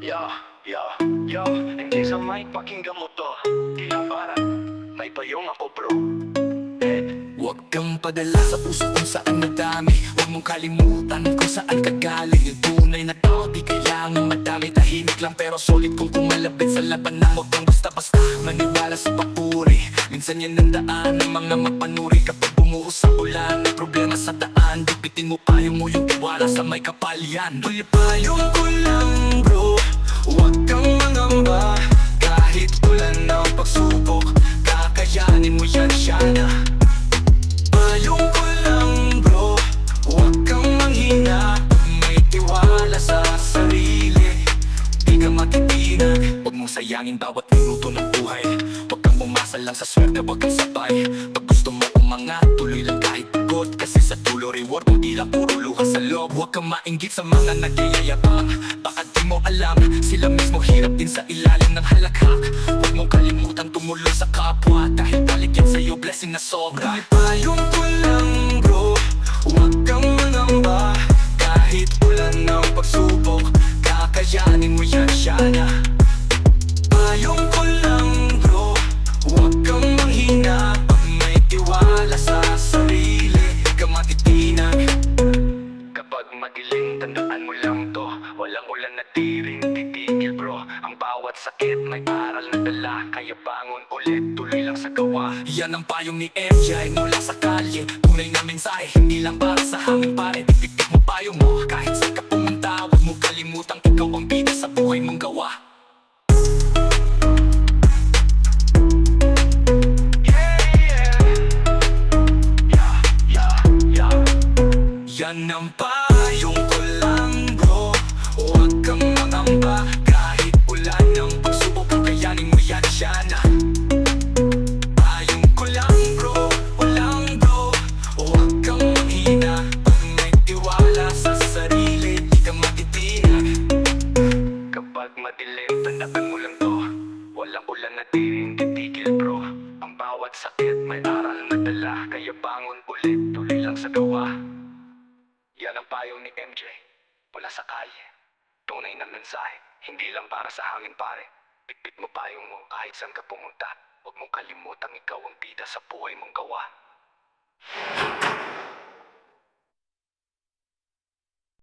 Yo, yo, yo, hindi sa mic, pakinggan mo to. Di lang para, may payong ako bro. Huwag kang padala sa puso kung saan madami. Huwag mong kalimutan kung saan ka galing. Yung tunay na tao di kailangan madami. Tahimik lang pero solid kung kumalapit sa labanan. Huwag kang basta-basta maniwala sa papuri. Minsan yan ang daan ng mga mapanuri. Kapag bumuhos sa ulan, may problema sa daan. Bibitin mo payong mo yung tiwala sa may kapal yan. Payong ko lang bro, huwag kang mangamba. Kahit ulan ng pagsubok, kakayanin mo yan sana. Payong ko lang bro, huwag kang manghina. May tiwala sa sarili, di ka matitinag. Huwag mong sayangin bawat minuto ng buhay. Huwag kang umasa lang sa swerte, huwag kang sabay. Pag gusto mo umangat, tuloy lang kahit pagod. Kasi sa tulo reward mo di lang puro luha sa loob. Huwag kang mainggit sa mga nagyayayabang. Baka di mo alam, sila mismo hirap din sa ilalim ng halakhak. Huwag mong kalimutan tumulong sa kapwa. Dahil balik yan sa'yo, blessing na sobra. Payong ko lang bro, huwag kang mangamba. Kahit ulan ng pagsubok, kakayanin mo yan sana. Payong ko lang bro, huwag kang manghina. Pag may tiwala sa sarili, di ka matitinag. Kapag madilim, tandaan mo lang to. Walang ulan na di rin titigil bro. Ang bawat sakit may aral na dala. Kaya bangon ulit, tuloy lang sa gawa. Yan ang payong ni MJ mula sa kalye. Tunay na mensahe, hindi lang para sa hangin pare. Pipipit mo payong mo, kahit saan ka pumunta. Huwag mo kalimutang ikaw ang bida sa buhay mong gawa. Yan ang payong ko lang bro, huwag kang mangamba. Kahit ulan ng pagsubok, kakayanin mo yan sana. Payong ko lang bro, huwag kang manghina. Pag may tiwala sa sarili, di ka matitinag. Kapag madilim, tandaan mo lang to. Walang ulan na di rin titigil bro. Ang bawat sakit may aral na dala. Kaya bangon ulit, tuloy lang sa gawa. Yan ang payong ni MJ mula sa kalye. Tunay na mensahe, hindi lang para sa hangin pare. Bitbit mo payong mo kahit saan ka pumunta. Huwag mong kalimutang ikaw ang bida sa buhay mong gawa.